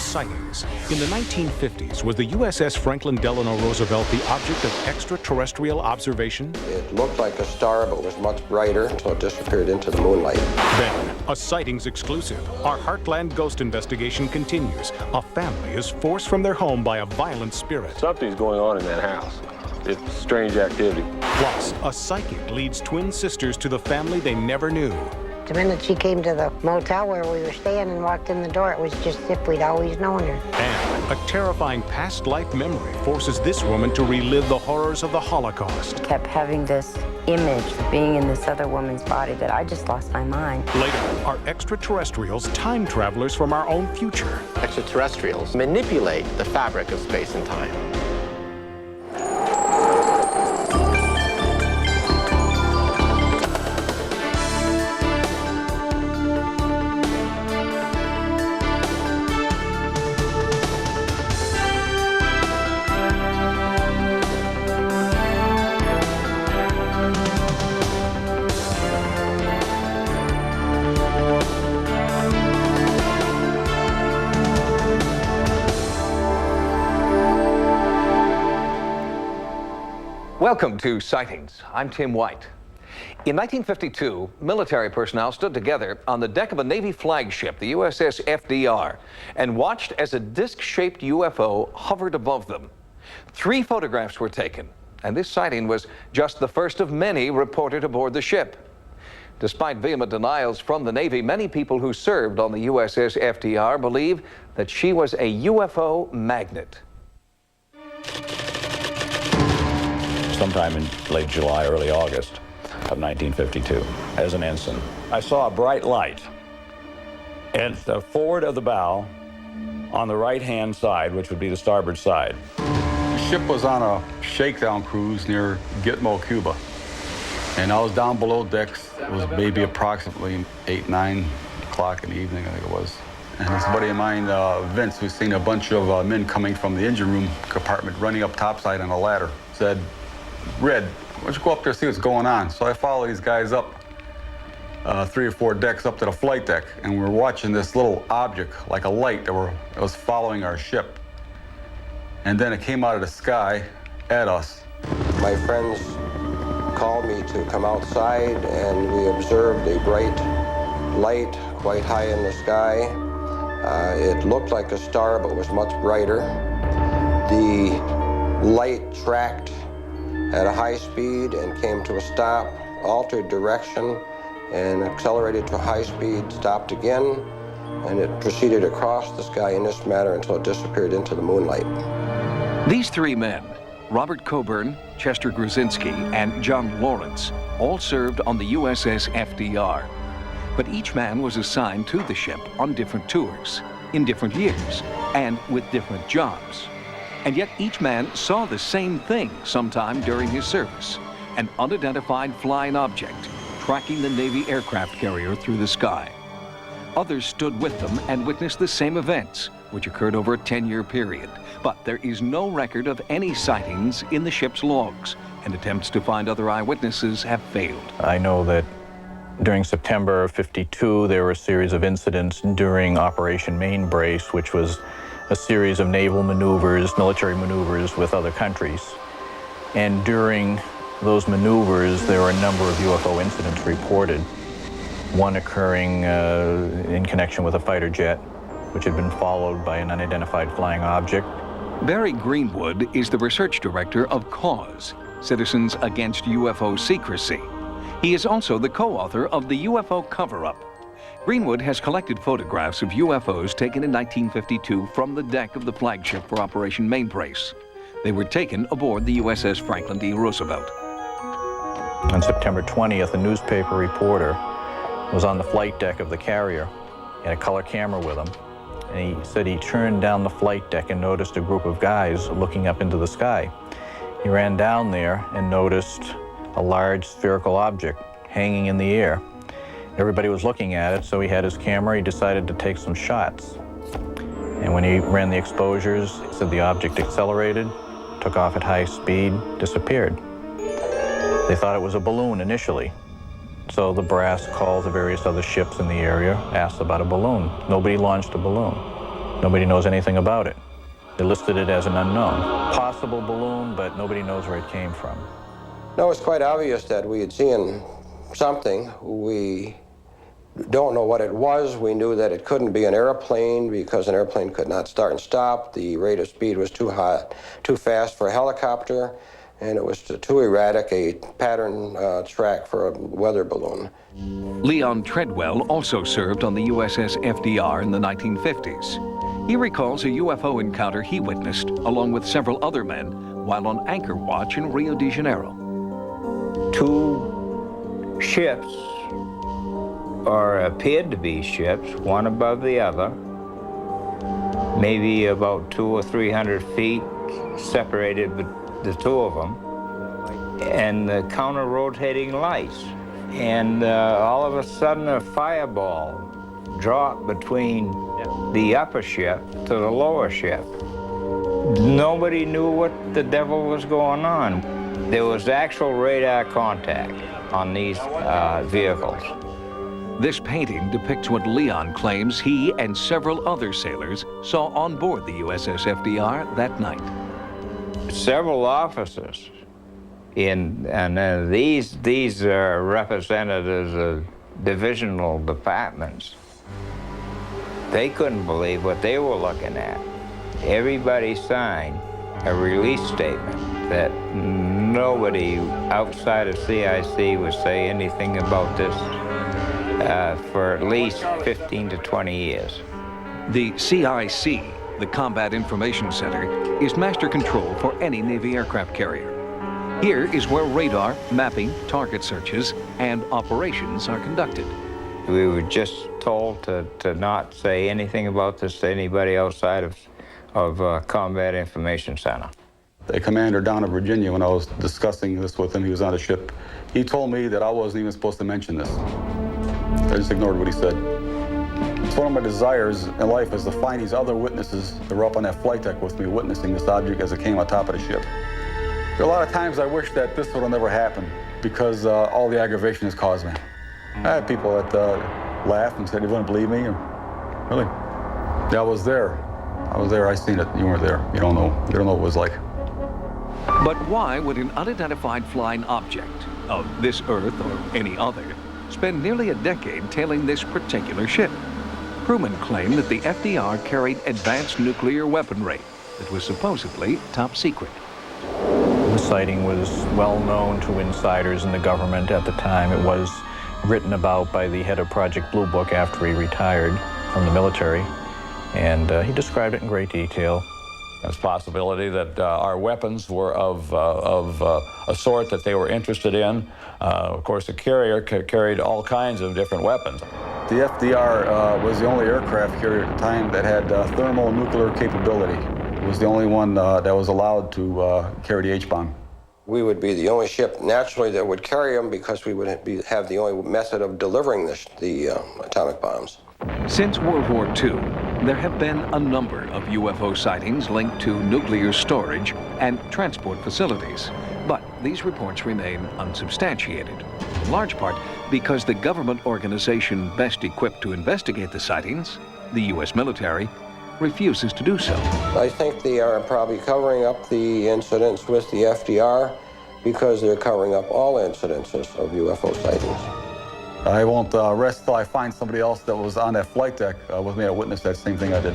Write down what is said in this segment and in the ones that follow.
sightings. In the 1950s, was the USS Franklin Delano Roosevelt the object of extraterrestrial observation? It looked like a star, but was much brighter until it disappeared into the moonlight. Then, a sightings exclusive. Our Heartland ghost investigation continues. A family is forced from their home by a violent spirit. Something's going on in that house. It's strange activity. Plus, a psychic leads twin sisters to the family they never knew. The minute she came to the motel where we were staying and walked in the door, it was just as if we'd always known her. And a terrifying past life memory forces this woman to relive the horrors of the Holocaust. I kept having this image of being in this other woman's body that I just lost my mind. Later, are extraterrestrials time travelers from our own future? Extraterrestrials manipulate the fabric of space and time. Welcome to Sightings. I'm Tim White. In 1952, military personnel stood together on the deck of a Navy flagship, the USS FDR, and watched as a disc-shaped UFO hovered above them. 3 photographs were taken, and this sighting was just the first of many reported aboard the ship. Despite vehement denials from the Navy, many people who served on the USS FDR believe that she was a UFO magnet. Sometime in late July, early August of 1952, as an ensign, I saw a bright light at the forward of the bow on the right-hand side, which would be the starboard side. The ship was on a shakedown cruise near Gitmo, Cuba. And I was down below decks. It was maybe approximately 8, 9 o'clock in the evening, I think it was. And this buddy of mine, Vince, who's seen a bunch of men coming from the engine room compartment running up topside on a ladder, said, "Red, why don't you go up there and see what's going on?" So I follow these guys up 3 or 4 decks up to the flight deck, and we were watching this little object, like a light, that was following our ship. And then it came out of the sky at us. My friends called me to come outside, and we observed a bright light quite high in the sky. It looked like a star, but was much brighter. The light tracked at a high speed and came to a stop, altered direction, and accelerated to high speed, stopped again, and it proceeded across the sky in this manner until it disappeared into the moonlight. These 3 men, Robert Coburn, Chester Gruzinski, and John Lawrence, all served on the USS FDR. But each man was assigned to the ship on different tours, in different years, and with different jobs. And yet each man saw the same thing sometime during his service, an unidentified flying object tracking the Navy aircraft carrier through the sky. Others stood with them and witnessed the same events, which occurred over a 10-year period. But there is no record of any sightings in the ship's logs, and attempts to find other eyewitnesses have failed. I know that during September of '52, there were a series of incidents during Operation Main Brace, which was a series of naval maneuvers, military maneuvers with other countries. And during those maneuvers, there were a number of UFO incidents reported. One occurring in connection with a fighter jet, which had been followed by an unidentified flying object. Barry Greenwood is the research director of CAUSE, Citizens Against UFO Secrecy. He is also the co-author of the UFO Cover-Up. Greenwood has collected photographs of UFOs taken in 1952 from the deck of the flagship for Operation Main Brace. They were taken aboard the USS Franklin D. Roosevelt. On September 20th, a newspaper reporter was on the flight deck of the carrier. He had a color camera with him. And he said he turned down the flight deck and noticed a group of guys looking up into the sky. He ran down there and noticed a large spherical object hanging in the air. Everybody was looking at it, so he had his camera. He decided to take some shots. And when he ran the exposures, he said the object accelerated, took off at high speed, disappeared. They thought it was a balloon initially. So the brass called the various other ships in the area, asked about a balloon. Nobody launched a balloon. Nobody knows anything about it. They listed it as an unknown. Possible balloon, but nobody knows where it came from. No, it's quite obvious that we had seen something. We don't know what it was. We knew that it couldn't be an airplane because an airplane could not start and stop. The rate of speed was too fast for a helicopter, and it was too erratic a pattern track for a weather balloon. Leon Treadwell also served on the USS FDR in the 1950s. He recalls a UFO encounter he witnessed, along with several other men, while on anchor watch in Rio de Janeiro. Two ships, or appeared to be ships, one above the other, maybe about 200 or 300 feet separated the two of them, and the counter-rotating lights. And all of a sudden a fireball dropped between the upper ship to the lower ship. Nobody knew what the devil was going on. There was actual radar contact on these vehicles. This painting depicts what Leon claims he and several other sailors saw on board the USS FDR that night. Several officers and these are representatives of divisional departments. They couldn't believe what they were looking at. Everybody signed a release statement that nobody outside of CIC would say anything about this for at least 15 to 20 years. The CIC, the Combat Information Center, is master control for any Navy aircraft carrier. Here is where radar, mapping, target searches, and operations are conducted. We were just told to not say anything about this to anybody outside of Combat Information Center. The commander down in Virginia, when I was discussing this with him, he was on a ship, he told me that I wasn't even supposed to mention this. I just ignored what he said. It's one of my desires in life is to find these other witnesses that were up on that flight deck with me witnessing this object as it came on top of the ship. There are a lot of times I wish that this would have never happened because all the aggravation has caused me. I had people that laughed and said they wouldn't believe me. Really? Yeah, I was there. I seen it. You weren't there. You don't know. You don't know what it was like. But why would an unidentified flying object of this Earth or any other spend nearly a decade tailing this particular ship? Crewmen claim that the FDR carried advanced nuclear weaponry that was supposedly top secret. The sighting was well known to insiders in the government at the time. It was written about by the head of Project Blue Book after he retired from the military, and he described it in great detail. There's a possibility that our weapons were of a sort that they were interested in. Of course, the carrier carried all kinds of different weapons. The FDR was the only aircraft carrier at the time that had thermonuclear capability. It was the only one that was allowed to carry the H-bomb. We would be the only ship, naturally, that would carry them because we would have the only method of delivering the atomic bombs. Since World War II, there have been a number of UFO sightings linked to nuclear storage and transport facilities. But these reports remain unsubstantiated, in large part because the government organization best equipped to investigate the sightings, the U.S. military, refuses to do so. I think they are probably covering up the incidents with the FDR because they're covering up all incidences of UFO sightings. I won't rest till I find somebody else that was on that flight deck with me to witness that same thing I did.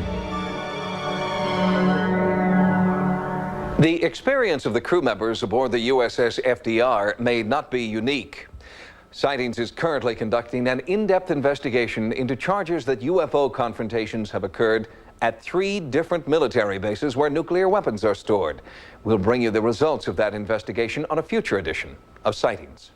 The experience of the crew members aboard the USS FDR may not be unique. Sightings is currently conducting an in-depth investigation into charges that UFO confrontations have occurred at 3 different military bases where nuclear weapons are stored. We'll bring you the results of that investigation on a future edition of Sightings.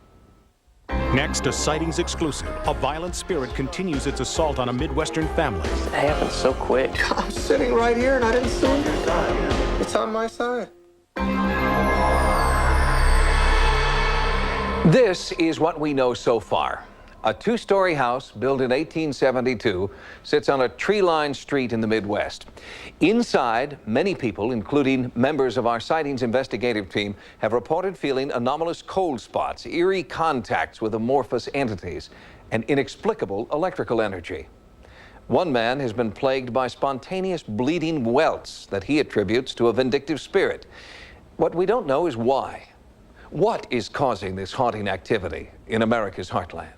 Next, a Sightings exclusive. A violent spirit continues its assault on a Midwestern family. It happened so quick. I'm sitting right here and I didn't see it. It's on my side. This is what we know so far. A 2-story house built in 1872 sits on a tree-lined street in the Midwest. Inside, many people, including members of our Sightings investigative team, have reported feeling anomalous cold spots, eerie contacts with amorphous entities, and inexplicable electrical energy. One man has been plagued by spontaneous bleeding welts that he attributes to a vindictive spirit. What we don't know is why. What is causing this haunting activity in America's heartland?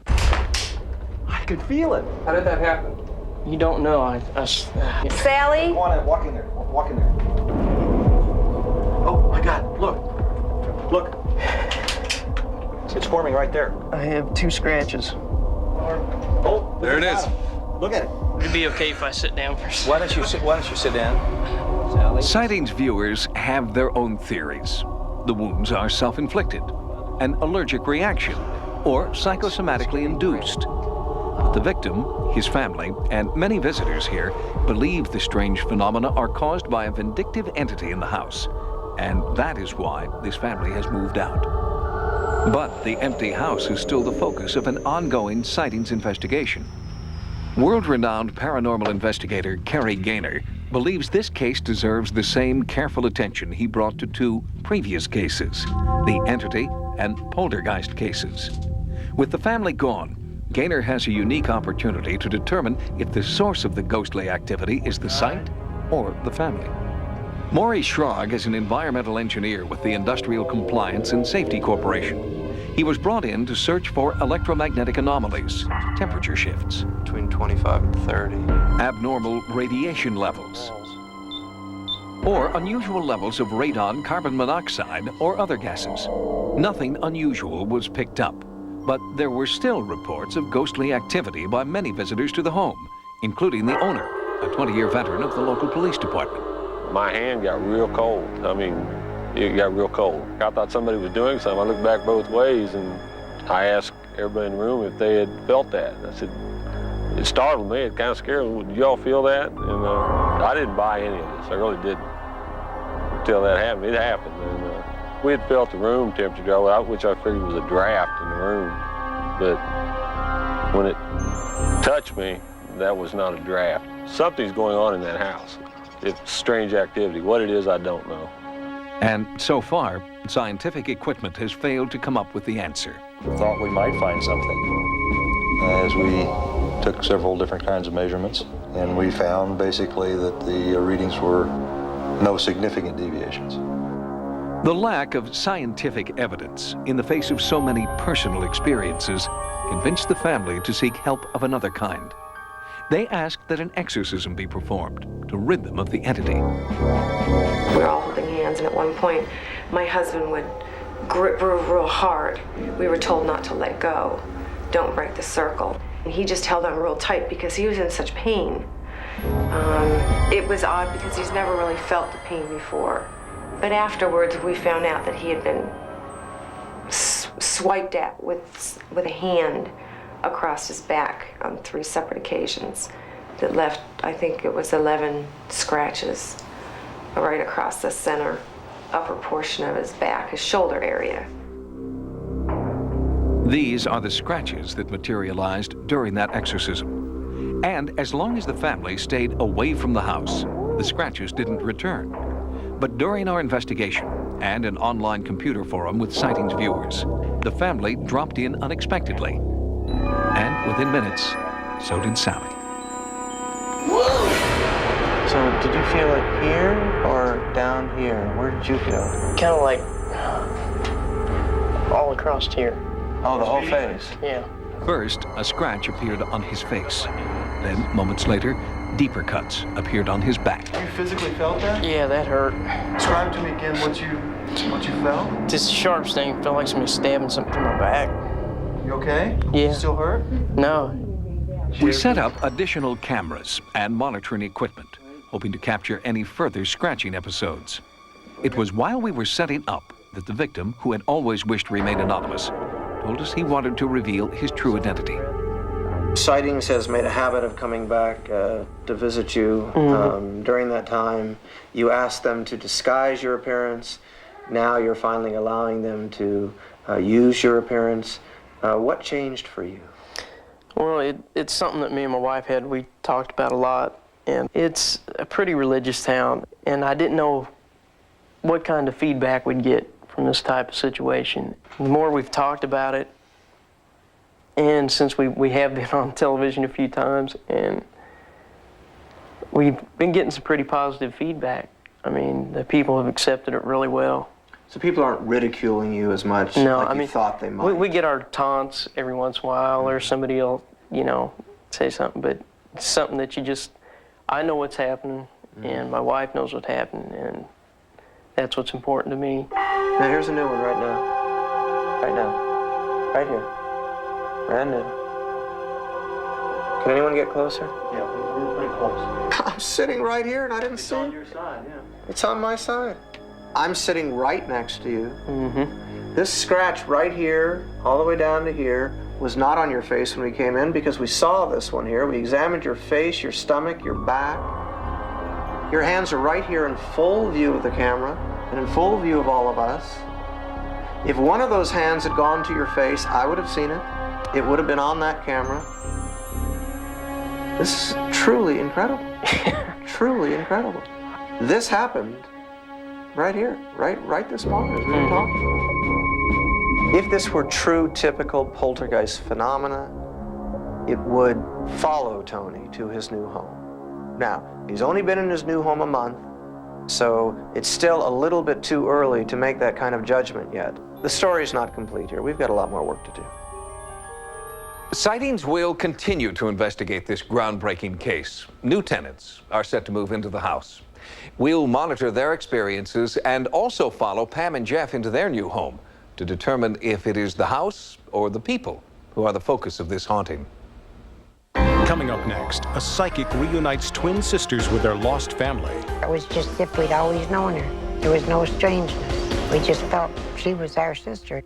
I could feel it. How did that happen? You don't know. Sally? Go on, walk in there. Walk in there. Oh my God! Look. Look. It's forming right there. I have 2 scratches. Oh, there it is. Look at it. Would it be okay if I sit down for a second? Why don't you sit down, Sally? Sightings viewers have their own theories. The wounds are self-inflicted, an allergic reaction, or psychosomatically induced. But the victim, his family, and many visitors here believe the strange phenomena are caused by a vindictive entity in the house. And that is why this family has moved out. But the empty house is still the focus of an ongoing sightings investigation. World-renowned paranormal investigator Kerry Gaynor believes this case deserves the same careful attention he brought to 2 previous cases, the entity and poltergeist cases. With the family gone, Gaynor has a unique opportunity to determine if the source of the ghostly activity is the site or the family. Maury Schrog is an environmental engineer with the Industrial Compliance and Safety Corporation. He was brought in to search for electromagnetic anomalies, temperature shifts, between 25 and 30, abnormal radiation levels, or unusual levels of radon, carbon monoxide, or other gases. Nothing unusual was picked up, but there were still reports of ghostly activity by many visitors to the home, including the owner, a 20-year veteran of the local police department. My hand got real cold. I mean, it got real cold. I thought somebody was doing something. I looked back both ways, and I asked everybody in the room if they had felt that. I said, it startled me. It kind of scared me. Did y'all feel that? And I didn't buy any of this. I really didn't. Until that happened. It happened. And we had felt the room temperature, which I figured was a draft in the room. But when it touched me, that was not a draft. Something's going on in that house. It's strange activity. What it is, I don't know. And so far, scientific equipment has failed to come up with the answer. We thought we might find something as we took several different kinds of measurements, and we found basically that the readings were no significant deviations. The lack of scientific evidence in the face of so many personal experiences convinced the family to seek help of another kind. They asked that an exorcism be performed to rid them of the entity. We were all holding hands, and at one point, my husband would grip real hard. We were told not to let go. Don't break the circle. And he just held on real tight because he was in such pain. It was odd because he's never really felt the pain before. But afterwards, we found out that he had been swiped at with a hand across his back on 3 separate occasions that left, I think it was 11 scratches right across the center upper portion of his back, his shoulder area. These are the scratches that materialized during that exorcism. And as long as the family stayed away from the house, the scratches didn't return. But during our investigation and an online computer forum with sightings viewers, the family dropped in unexpectedly. And within minutes, so did Sally. Whoa! So did you feel it here or down here? Where did you feel? Kind of like all across here. Oh, the whole face? Yeah. First, a scratch appeared on his face. Then, moments later, deeper cuts appeared on his back. You physically felt that? Yeah, that hurt. Describe to me again what you felt? This sharp sting felt like somebody stabbing something in my back. You okay? Yeah. Still hurt? No. We set up additional cameras and monitoring equipment, hoping to capture any further scratching episodes. It was while we were setting up that the victim, who had always wished to remain anonymous, told us he wanted to reveal his true identity. Sightings has made a habit of coming back to visit you. During that time, you asked them to disguise your appearance. Now you're finally allowing them to use your appearance. What changed for you? Well, it's something that me and my wife we talked about a lot, and it's a pretty religious town, and I didn't know what kind of feedback we'd get from this type of situation. The more we've talked about it, And since we have been on television a few times, and we've been getting some pretty positive feedback. I mean, the people have accepted it really well. So people aren't ridiculing you as much like you thought they might? We get our taunts every once in a while, or somebody will, you know, say something, but it's something that you just, I know what's happening, and my wife knows what's happening, and that's what's important to me. Now here's a new one right now. Right now. Right here. Brand new. Can anyone get closer? Yeah, we're pretty close. I'm sitting right here and I didn't see it. It's on your side, yeah. It's on my side. I'm sitting right next to you. Mm-hmm. This scratch right here, all the way down to here, was not on your face when we came in because we saw this one here. We examined your face, your stomach, your back. Your hands are right here in full view of the camera and in full view of all of us. If one of those hands had gone to your face, I would have seen it. It would have been on that camera. This is truly incredible. Truly incredible. This happened right here, right this moment as we were talking. If this were true, typical poltergeist phenomena, it would follow Tony to his new home. Now, he's only been in his new home a month, so it's still a little bit too early to make that kind of judgment yet. The story's not complete here. We've got a lot more work to do. Sightings will continue to investigate this groundbreaking case. New tenants are set to move into the house. We'll monitor their experiences and also follow Pam and Jeff into their new home to determine if it is the house or the people who are the focus of this haunting. Coming up next, a psychic reunites twin sisters with their lost family. It was just as if we'd always known her. There was no strangeness. We just felt she was our sister.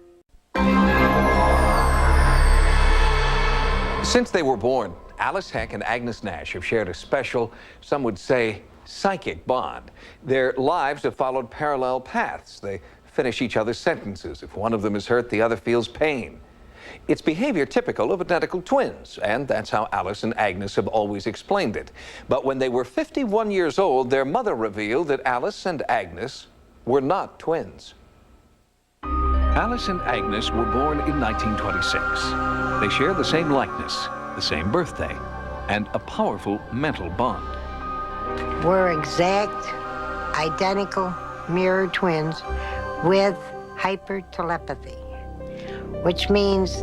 Since they were born, Alice Heck and Agnes Nash have shared a special, some would say, psychic bond. Their lives have followed parallel paths. They finish each other's sentences. If one of them is hurt, the other feels pain. It's behavior typical of identical twins, and that's how Alice and Agnes have always explained it. But when they were 51 years old, their mother revealed that Alice and Agnes were not twins. Alice and Agnes were born in 1926. They share the same likeness, the same birthday, and a powerful mental bond. We're exact, identical, mirror twins with hypertelepathy, which means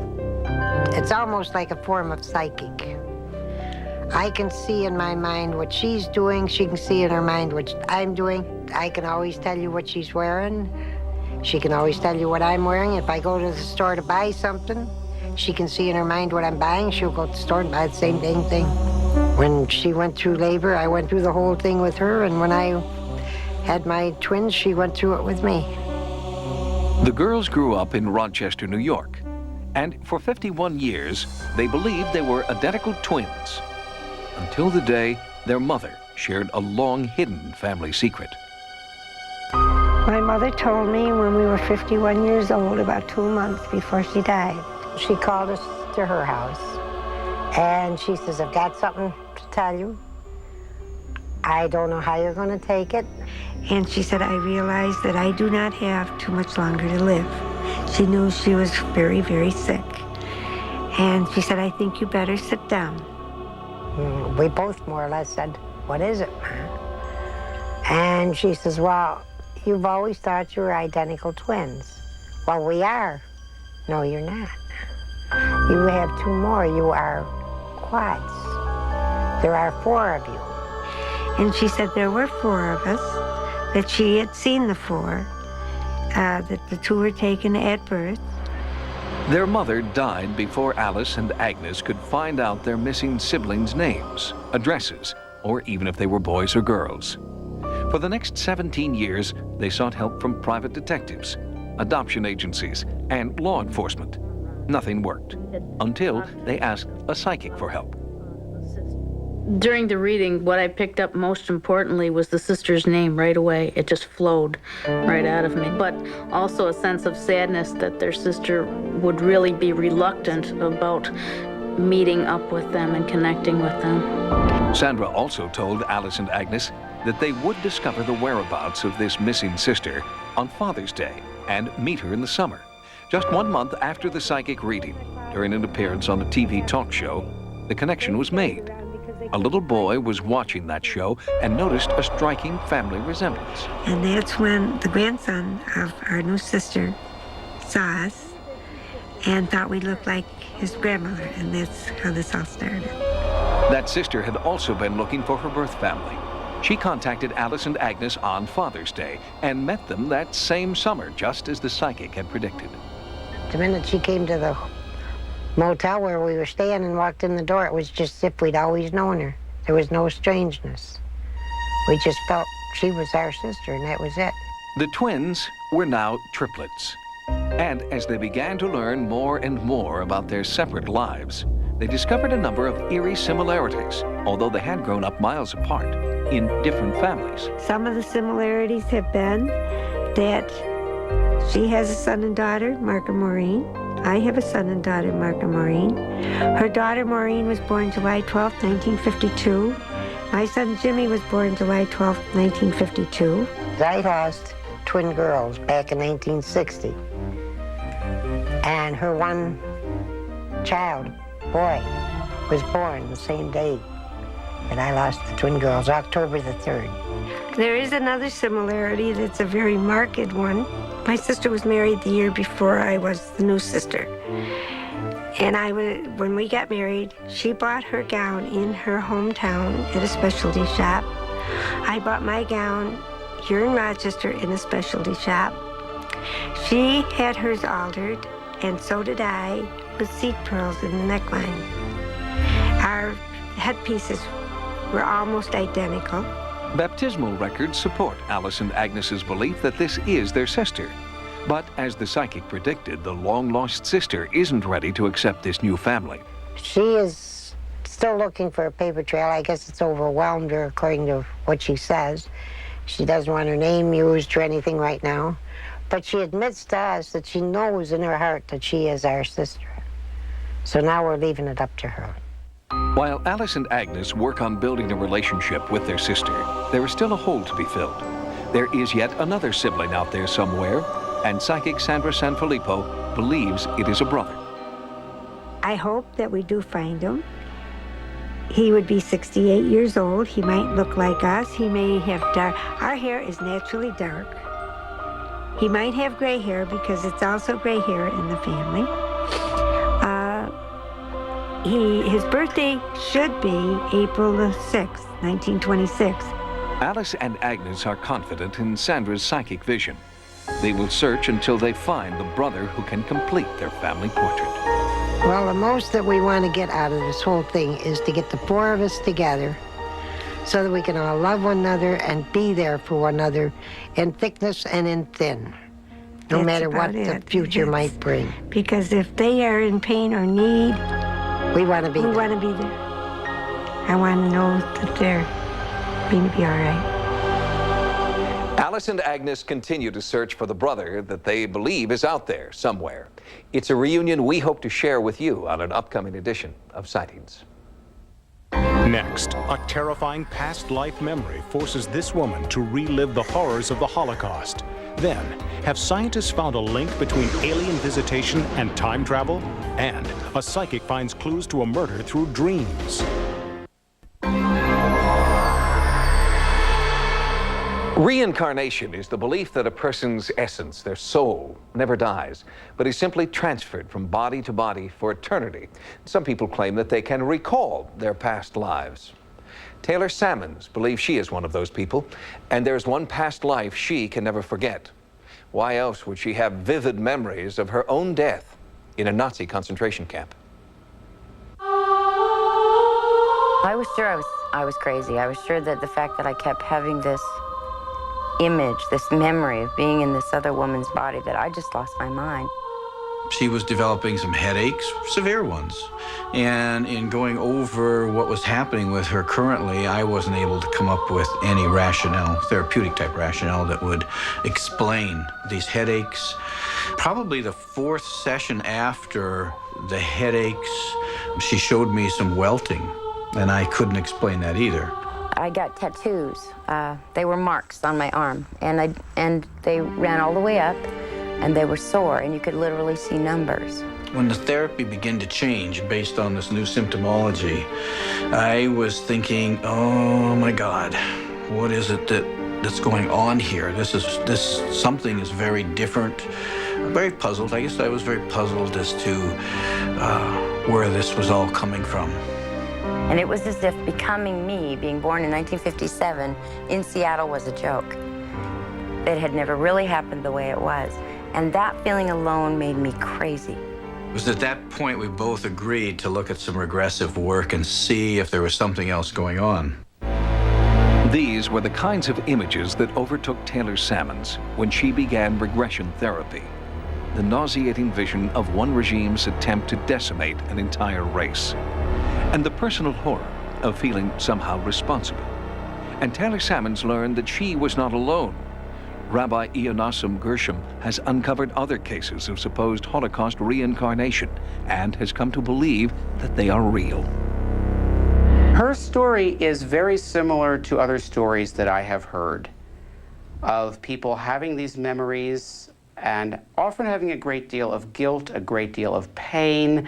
it's almost like a form of psychic. I can see in my mind what she's doing. She can see in her mind what I'm doing. I can always tell you what she's wearing. She can always tell you what I'm wearing. If I go to the store to buy something, she can see in her mind what I'm buying. She'll go to the store and buy the same dang thing. When she went through labor, I went through the whole thing with her, and when I had my twins, she went through it with me. The girls grew up in Rochester, New York, and for 51 years, they believed they were identical twins, until the day their mother shared a long-hidden family secret. My mother told me when we were 51 years old, about 2 months before she died. She called us to her house, and she says, I've got something to tell you. I don't know how you're going to take it. And she said, I realized that I do not have too much longer to live. She knew she was very, very sick. And she said, I think you better sit down. We both more or less said, what is it, Ma? And she says, well, you've always thought you were identical twins. Well, we are. No, you're not. You have 2 more. You are quads. There are 4 of you. And she said there were 4 of us, that she had seen the 4, that the 2 were taken at birth. Their mother died before Alice and Agnes could find out their missing siblings' names, addresses, or even if they were boys or girls. For the next 17 years, they sought help from private detectives, adoption agencies, and law enforcement. Nothing worked, until they asked a psychic for help. During the reading, what I picked up most importantly was the sister's name right away. It just flowed right out of me. But also a sense of sadness that their sister would really be reluctant about meeting up with them and connecting with them. Sandra also told Alice and Agnes that they would discover the whereabouts of this missing sister on Father's Day and meet her in the summer. Just 1 month after the psychic reading, during an appearance on a TV talk show, the connection was made. A little boy was watching that show and noticed a striking family resemblance. And that's when the grandson of our new sister saw us and thought we looked like his grandmother, and that's how this all started. That sister had also been looking for her birth family. She contacted Alice and Agnes on Father's Day and met them that same summer, just as the psychic had predicted. The minute she came to the motel where we were staying and walked in the door, it was just as if we'd always known her. There was no strangeness. We just felt she was our sister, and that was it. The twins were now triplets. And as they began to learn more and more about their separate lives, they discovered a number of eerie similarities, although they had grown up miles apart in different families. Some of the similarities have been that she has a son and daughter, Mark and Maureen. I have a son and daughter, Mark and Maureen. Her daughter, Maureen, was born July 12, 1952. My son, Jimmy, was born July 12, 1952. I lost twin girls back in 1960. And her one child, boy, was born the same day that I lost the twin girls, October the 3rd. There is another similarity that's a very marked one. My sister was married the year before I was the new sister. And when we got married, she bought her gown in her hometown at a specialty shop. I bought my gown here in Rochester in a specialty shop. She had hers altered, and so did I, with seat pearls in the neckline. Our headpieces were almost identical. Baptismal records support Alice and Agnes's belief that this is their sister. But as the psychic predicted, the long-lost sister isn't ready to accept this new family. She is still looking for a paper trail. I guess it's overwhelmed her, according to what she says. She doesn't want her name used or anything right now. But she admits to us that she knows in her heart that she is our sister. So now we're leaving it up to her. While Alice and Agnes work on building a relationship with their sister, there is still a hole to be filled. There is yet another sibling out there somewhere, and psychic Sandra Sanfilippo believes it is a brother. I hope that we do find him. He would be 68 years old. He might look like us. He may have dark. Our hair is naturally dark. He might have gray hair because it's also gray hair in the family. His birthday should be April the 6th, 1926. Alice and Agnes are confident in Sandra's psychic vision. They will search until they find the brother who can complete their family portrait. Well, the most that we want to get out of this whole thing is to get the four of us together so that we can all love one another and be there for one another in thickness and in thin, no matter what the future might bring. Because if they are in pain or need, we want to be there. We want to be there. I want to know that they're going to be all right. Alice and Agnes continue to search for the brother that they believe is out there somewhere. It's a reunion we hope to share with you on an upcoming edition of Sightings. Next, a terrifying past life memory forces this woman to relive the horrors of the Holocaust. Then, have scientists found a link between alien visitation and time travel? And a psychic finds clues to a murder through dreams. Reincarnation is the belief that a person's essence, their soul, never dies, but is simply transferred from body to body for eternity. Some people claim that they can recall their past lives. Taylor Sammons believes she is one of those people, and there's one past life she can never forget. Why else would she have vivid memories of her own death in a Nazi concentration camp? I was sure I was crazy. I was sure that the fact that I kept having this image, this memory of being in this other woman's body, that I just lost my mind. She was developing some headaches, severe ones. And in going over what was happening with her currently, I wasn't able to come up with any rationale, therapeutic type rationale, that would explain these headaches. Probably the fourth session after the headaches, she showed me some welting, and I couldn't explain that either. I got tattoos. They were marks on my arm, and they ran all the way up and they were sore, and you could literally see numbers. When the therapy began to change based on this new symptomology, I was thinking, oh my God, what is it that's going on here? Something is very different. I'm very puzzled. I guess I was very puzzled as to where this was all coming from. And it was as if becoming me, being born in 1957 in Seattle, was a joke. It had never really happened the way it was. And that feeling alone made me crazy. It was at that point we both agreed to look at some regressive work and see if there was something else going on. These were the kinds of images that overtook Taylor Salmons when she began regression therapy. The nauseating vision of one regime's attempt to decimate an entire race. And the personal horror of feeling somehow responsible. And Taylor Salmons learned that she was not alone. Rabbi Ionasim Gershom has uncovered other cases of supposed Holocaust reincarnation and has come to believe that they are real. Her story is very similar to other stories that I have heard of people having these memories and often having a great deal of guilt, a great deal of pain.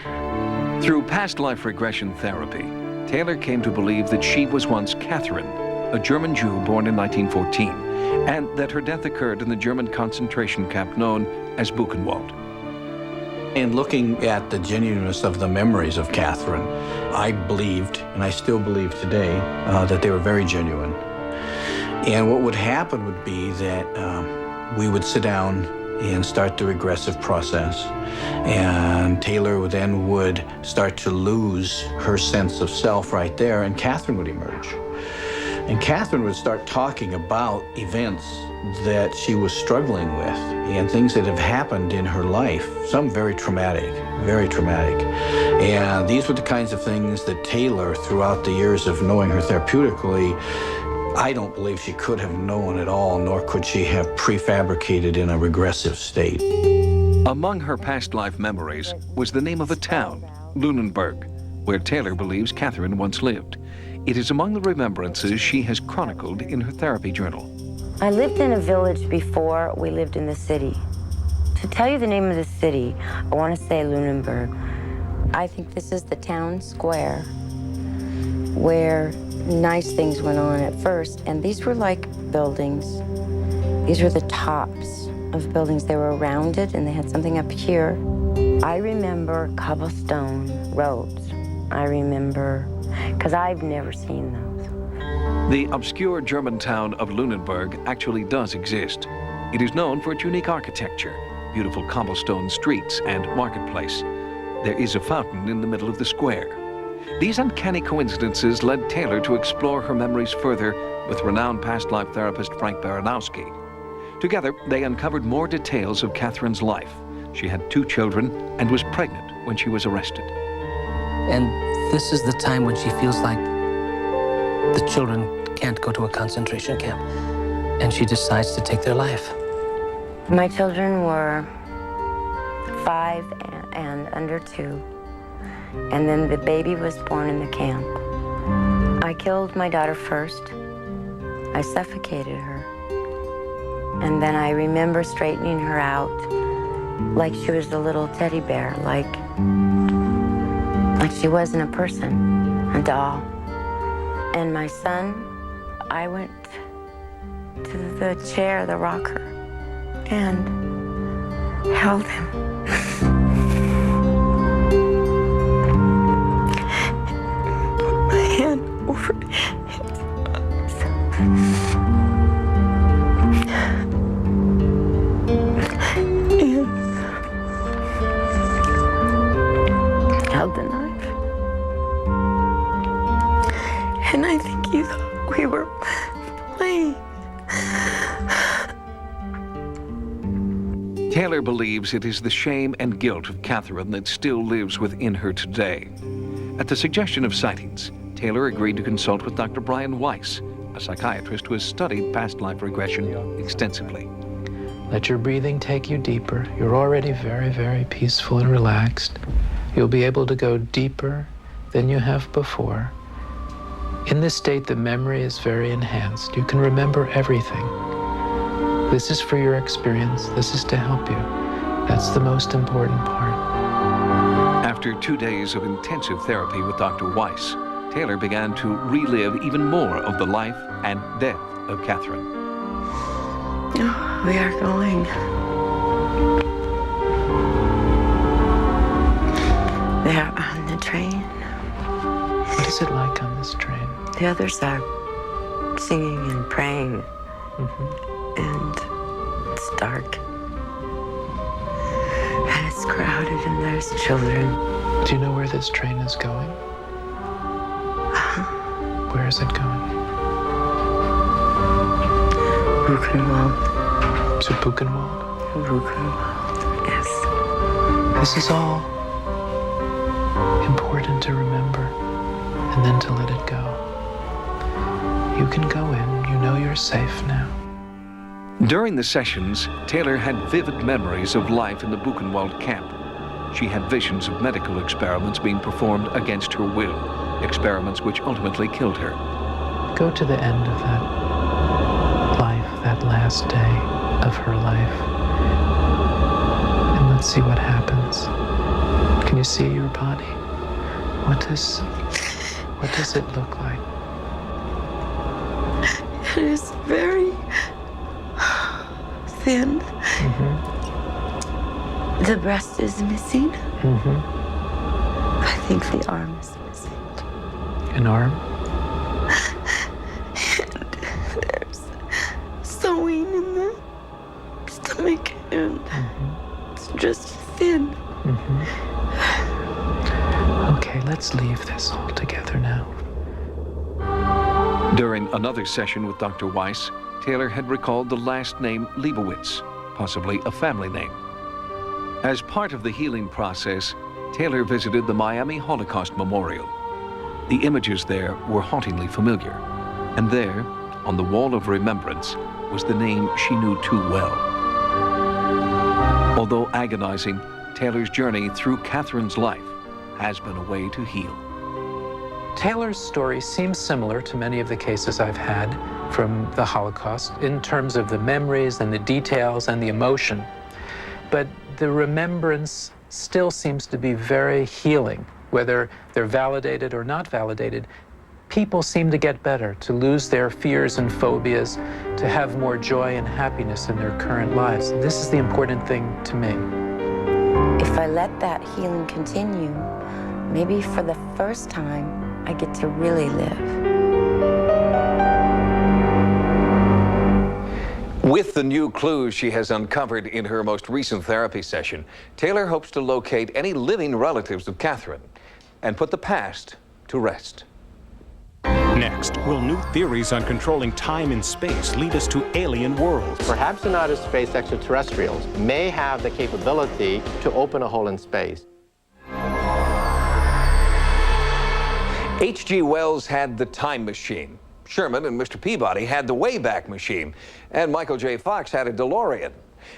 Through past life regression therapy, Taylor came to believe that she was once Catherine, a German Jew born in 1914, and that her death occurred in the German concentration camp known as Buchenwald. In looking at the genuineness of the memories of Catherine, I believed, and I still believe today, that they were very genuine. And what would happen would be that we would sit down and start the regressive process. And Taylor would start to lose her sense of self right there, and Catherine would emerge. And Catherine would start talking about events that she was struggling with and things that have happened in her life, some very traumatic, very traumatic. And these were the kinds of things that Taylor, throughout the years of knowing her therapeutically, I don't believe she could have known at all, nor could she have prefabricated in a regressive state. Among her past life memories was the name of a town, Lunenburg, where Taylor believes Catherine once lived. It is among the remembrances she has chronicled in her therapy journal. I lived in a village before we lived in the city. To tell you the name of the city, I want to say Lunenburg. I think this is the town square where nice things went on at first, and these were like buildings. These were the tops of buildings. They were rounded and they had something up here. I remember cobblestone roads. I remember, because I've never seen those. The obscure German town of Lunenburg actually does exist. It is known for its unique architecture, beautiful cobblestone streets, and marketplace. There is a fountain in the middle of the square. These uncanny coincidences led Taylor to explore her memories further with renowned past life therapist Frank Baranowski. Together, they uncovered more details of Catherine's life. She had 2 children and was pregnant when she was arrested. And this is the time when she feels like the children can't go to a concentration camp, and she decides to take their life. My children were 5 and under 2. And then the baby was born in the camp. I killed my daughter first. I suffocated her. And then I remember straightening her out like she was a little teddy bear, like she wasn't a person, a doll. And my son, I went to the chair, the rocker, and held him. Over his eyes. And held the knife. And I think he thought we were playing. Taylor believes it is the shame and guilt of Catherine that still lives within her today. At the suggestion of sightings, Taylor agreed to consult with Dr. Brian Weiss, a psychiatrist who has studied past life regression extensively. Let your breathing take you deeper. You're already very, very peaceful and relaxed. You'll be able to go deeper than you have before. In this state, the memory is very enhanced. You can remember everything. This is for your experience. This is to help you. That's the most important part. After 2 days of intensive therapy with Dr. Weiss, Taylor began to relive even more of the life and death of Catherine. We are going. They're on the train. What is it like on this train? The others are singing and praying. And it's dark. And it's crowded and there's children. Do you know where this train is going? Where is it going? Buchenwald. To Buchenwald? Buchenwald, yes. This is all important to remember and then to let it go. You can go in, you know you're safe now. During the sessions, Taylor had vivid memories of life in the Buchenwald camp. She had visions of medical experiments being performed against her will, experiments which ultimately killed her. Go to the end of that life, that last day of her life, and let's see what happens. Can you see your body? What does it look like? It is very thin. The breast is missing. I think the arm is missing. An arm? And there's sewing in the stomach, and it's just thin. Okay, let's leave this all together now. During another session with Dr. Weiss, Taylor had recalled the last name Leibowitz, possibly a family name. As part of the healing process, Taylor visited the Miami Holocaust Memorial. The images there were hauntingly familiar, and there, on the wall of remembrance, was the name she knew too well. Although agonizing, Taylor's journey through Catherine's life has been a way to heal. Taylor's story seems similar to many of the cases I've had from the Holocaust in terms of the memories and the details and the emotion. But the remembrance still seems to be very healing, whether they're validated or not validated. People seem to get better, to lose their fears and phobias, to have more joy and happiness in their current lives. This is the important thing to me. If I let that healing continue, maybe for the first time, I get to really live. With the new clues she has uncovered in her most recent therapy session, Taylor hopes to locate any living relatives of Catherine and put the past to rest. Next, will new theories on controlling time and space lead us to alien worlds? Perhaps in outer space, extraterrestrials may have the capability to open a hole in space. H.G. Wells had the time machine. Sherman and Mr. Peabody had the Wayback Machine. And Michael J. Fox had a DeLorean.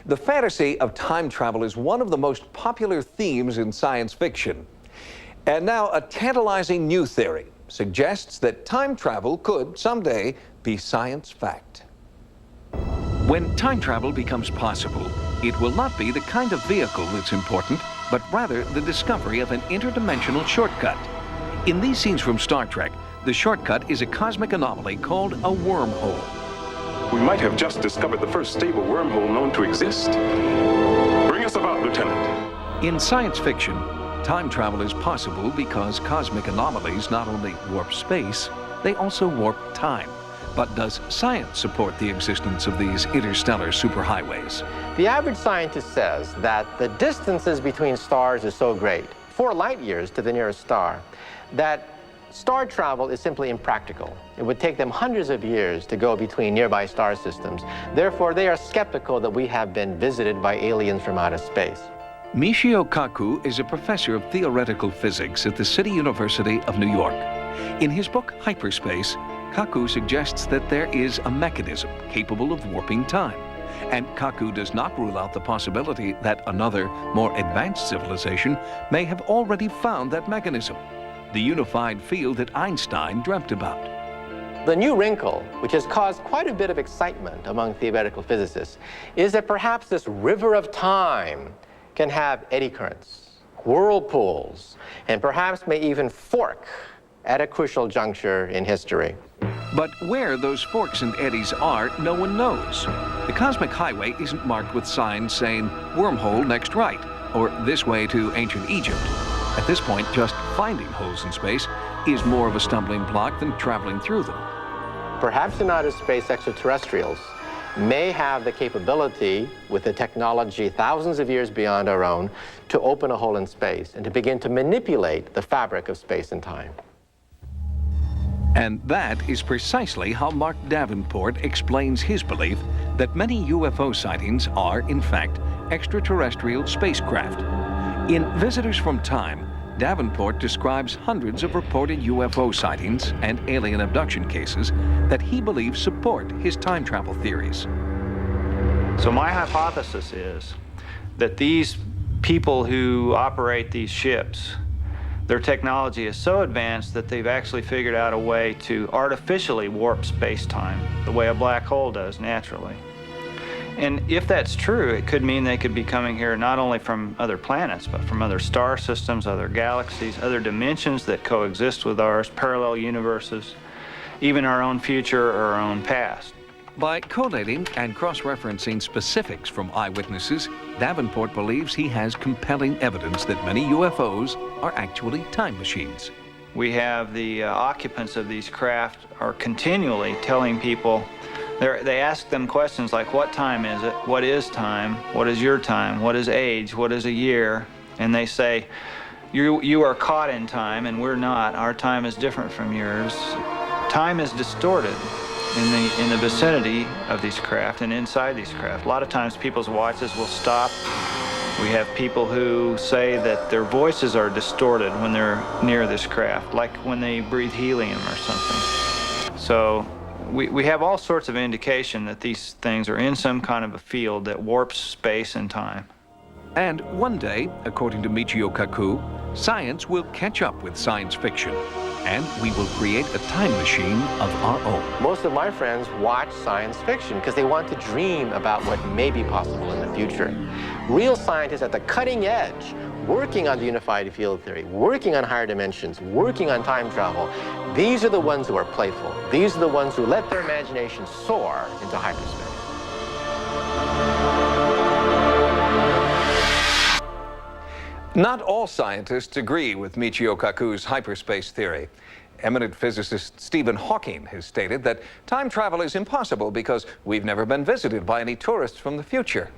The fantasy of time travel is one of the most popular themes in science fiction. And now a tantalizing new theory suggests that time travel could someday be science fact. When time travel becomes possible, it will not be the kind of vehicle that's important, but rather the discovery of an interdimensional shortcut. In these scenes from Star Trek, the shortcut is a cosmic anomaly called a wormhole. We might have just discovered the first stable wormhole known to exist. Bring us about, Lieutenant. In science fiction, time travel is possible because cosmic anomalies not only warp space, they also warp time. But does science support the existence of these interstellar superhighways? The average scientist says that the distances between stars is so great, 4 light years to the nearest star, that star travel is simply impractical. It would take them hundreds of years to go between nearby star systems. Therefore, they are skeptical that we have been visited by aliens from outer space. Michio Kaku is a professor of theoretical physics at the City University of New York. In his book, Hyperspace, Kaku suggests that there is a mechanism capable of warping time. And Kaku does not rule out the possibility that another, more advanced civilization may have already found that mechanism, the unified field that Einstein dreamt about. The new wrinkle, which has caused quite a bit of excitement among theoretical physicists, is that perhaps this river of time can have eddy currents, whirlpools, and perhaps may even fork at a crucial juncture in history. But where those forks and eddies are, no one knows. The cosmic highway isn't marked with signs saying, wormhole next right, or this way to ancient Egypt. At this point, just finding holes in space is more of a stumbling block than traveling through them. Perhaps in outer space, extraterrestrials may have the capability, with the technology thousands of years beyond our own, to open a hole in space and to begin to manipulate the fabric of space and time. And that is precisely how Mark Davenport explains his belief that many UFO sightings are, in fact, extraterrestrial spacecraft. In Visitors from Time, Davenport describes hundreds of reported UFO sightings and alien abduction cases that he believes support his time travel theories. So my hypothesis is that these people who operate these ships, their technology is so advanced that they've actually figured out a way to artificially warp space-time, the way a black hole does naturally. And if that's true, it could mean they could be coming here not only from other planets, but from other star systems, other galaxies, other dimensions that coexist with ours, parallel universes, even our own future or our own past. By collating and cross-referencing specifics from eyewitnesses, Davenport believes he has compelling evidence that many UFOs are actually time machines. We have the occupants of these craft are continually telling people, they ask them questions like, what time is it? What is time? What is your time? What is age? What is a year? And they say, you are caught in time and we're not. Our time is different from yours. Time is distorted in the vicinity of these craft and inside these craft. A lot of times people's watches will stop. We have people who say that their voices are distorted when they're near this craft, like when they breathe helium or something. So we have all sorts of indication that these things are in some kind of a field that warps space and time. And one day, according to Michio Kaku, science will catch up with science fiction, and we will create a time machine of our own. Most of my friends watch science fiction because they want to dream about what may be possible in the future. Real scientists at the cutting edge, working on the unified field theory, working on higher dimensions, working on time travel, these are the ones who are playful. These are the ones who let their imagination soar into hyperspace. Not all scientists agree with Michio Kaku's hyperspace theory. Eminent physicist Stephen Hawking has stated that time travel is impossible because we've never been visited by any tourists from the future.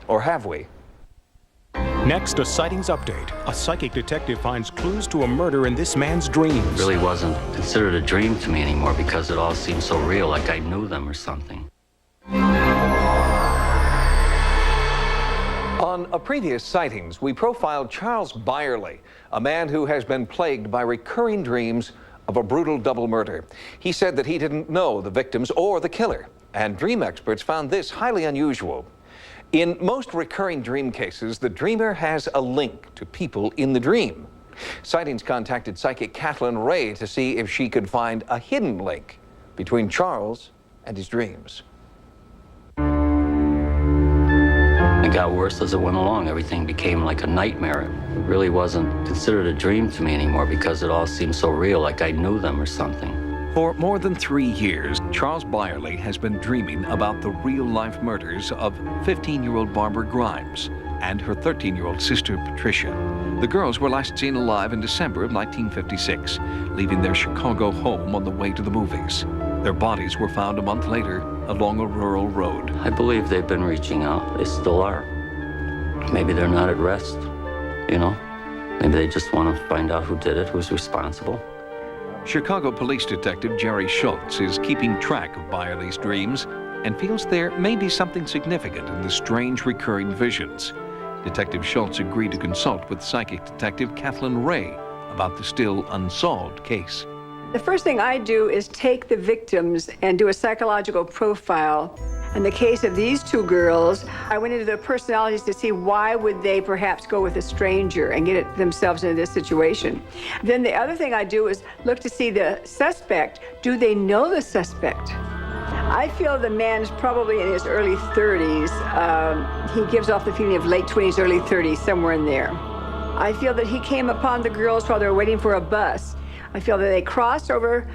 Or have we? Next, a sightings update. A psychic detective finds clues to a murder in this man's dreams. It really wasn't considered a dream to me anymore because it all seemed so real, like I knew them or something. On a previous Sightings, we profiled Charles Byerly, a man who has been plagued by recurring dreams of a brutal double murder. He said that he didn't know the victims or the killer, and dream experts found this highly unusual. In most recurring dream cases, the dreamer has a link to people in the dream. Sightings contacted psychic Kathleen Ray to see if she could find a hidden link between Charles and his dreams. It got worse as it went along. Everything became like a nightmare. It really wasn't considered a dream to me anymore because it all seemed so real, like I knew them or something. For more than 3 years, Charles Byerly has been dreaming about the real-life murders of 15-year-old Barbara Grimes and her 13-year-old sister, Patricia. The girls were last seen alive in December of 1956, leaving their Chicago home on the way to the movies. Their bodies were found a month later along a rural road. I believe they've been reaching out. They still are. Maybe they're not at rest, you know? Maybe they just want to find out who did it, who's responsible. Chicago police detective Jerry Schultz is keeping track of Byerly's dreams and feels there may be something significant in the strange recurring visions. Detective Schultz agreed to consult with psychic detective Kathleen Ray about the still unsolved case. The first thing I do is take the victims and do a psychological profile. In the case of these two girls, I went into their personalities to see why would they perhaps go with a stranger and get themselves into this situation. Then the other thing I do is look to see the suspect. Do they know the suspect? I feel the man's probably in his early 30s. He gives off the feeling of late 20s, early 30s, somewhere in there. I feel that he came upon the girls while they were waiting for a bus. I feel that they crossed over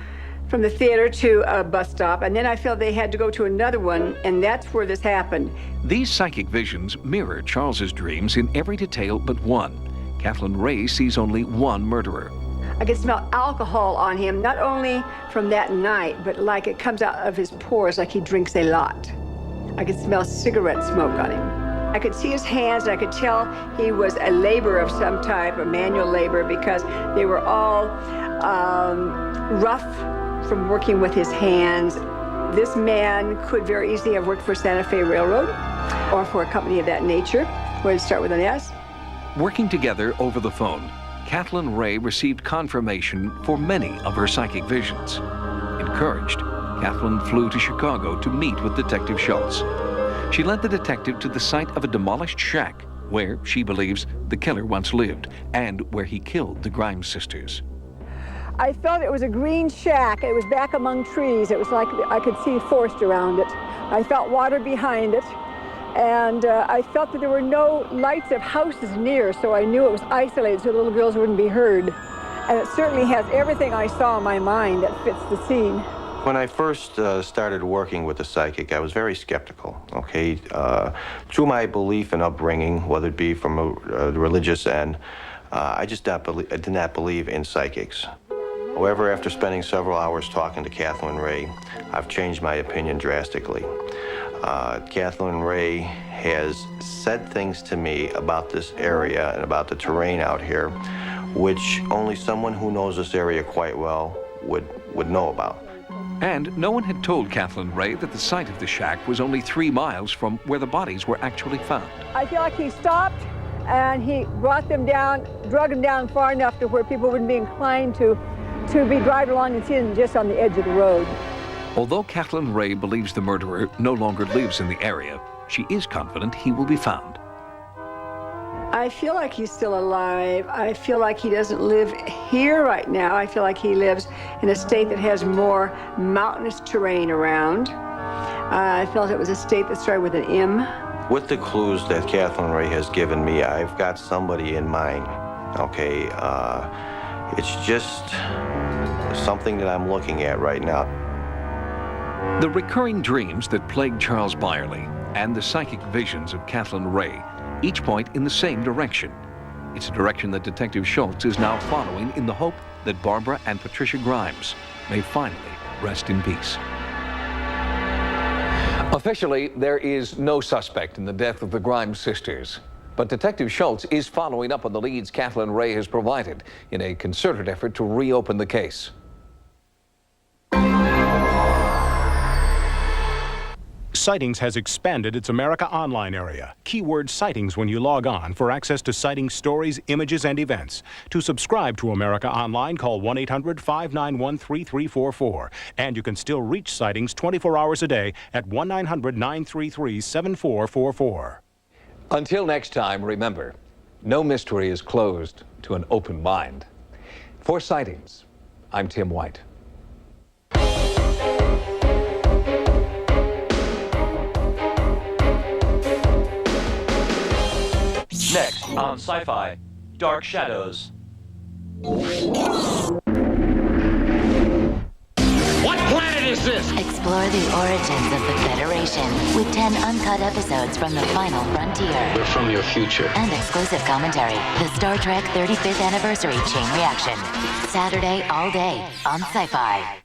from the theater to a bus stop, and then I feel they had to go to another one, and that's where this happened. These psychic visions mirror Charles's dreams in every detail but one. Kathleen Ray sees only one murderer. I could smell alcohol on him, not only from that night, but like it comes out of his pores, like he drinks a lot. I could smell cigarette smoke on him. I could see his hands, and I could tell he was a laborer of some type, a manual labor, because they were all rough from working with his hands. This man could very easily have worked for Santa Fe Railroad or for a company of that nature, where it start with an S. Working together over the phone, Kathleen Ray received confirmation for many of her psychic visions. Encouraged, Kathleen flew to Chicago to meet with Detective Schultz. She led the detective to the site of a demolished shack where she believes the killer once lived and where he killed the Grimes sisters. I felt it was a green shack. It was back among trees. It was like I could see forest around it. I felt water behind it. And I felt that there were no lights of houses near, so I knew it was isolated so the little girls wouldn't be heard. And it certainly has everything I saw in my mind that fits the scene. When I first started working with the psychic, I was very skeptical, okay? Through my belief and upbringing, whether it be from a religious end, I did not believe in psychics. However, after spending several hours talking to Kathleen Ray, I've changed my opinion drastically. Kathleen Ray has said things to me about this area and about the terrain out here, which only someone who knows this area quite well would know about. And no one had told Kathleen Ray that the site of the shack was only 3 miles from where the bodies were actually found. I feel like he stopped and he brought them down, drug them down far enough to where people wouldn't be inclined to be driving along and see them just on the edge of the road. Although Kathleen Ray believes the murderer no longer lives in the area, she is confident he will be found. I feel like he's still alive. I feel like he doesn't live here right now. I feel like he lives in a state that has more mountainous terrain around. I felt it was a state that started with an M. With the clues that Kathleen Ray has given me, I've got somebody in mind, okay? It's just something that I'm looking at right now. The recurring dreams that plagued Charles Byerly and the psychic visions of Kathleen Ray each point in the same direction. It's a direction that Detective Schultz is now following in the hope that Barbara and Patricia Grimes may finally rest in peace. Officially, there is no suspect in the death of the Grimes sisters. But Detective Schultz is following up on the leads Kathleen Ray has provided in a concerted effort to reopen the case. Sightings has expanded its America Online area. Keyword sightings when you log on for access to sighting stories, images, and events. To subscribe to America Online, call 1-800-591-3344. And you can still reach sightings 24 hours a day at 1-900-933-7444. Until next time, remember, no mystery is closed to an open mind. For Sightings, I'm Tim White. Next on Sci-Fi, Dark Shadows. What planet is this? Explore the origins of the Federation with 10 uncut episodes from the final frontier. We're from your future. And exclusive commentary. The Star Trek 35th Anniversary Chain Reaction. Saturday all day on Sci-Fi.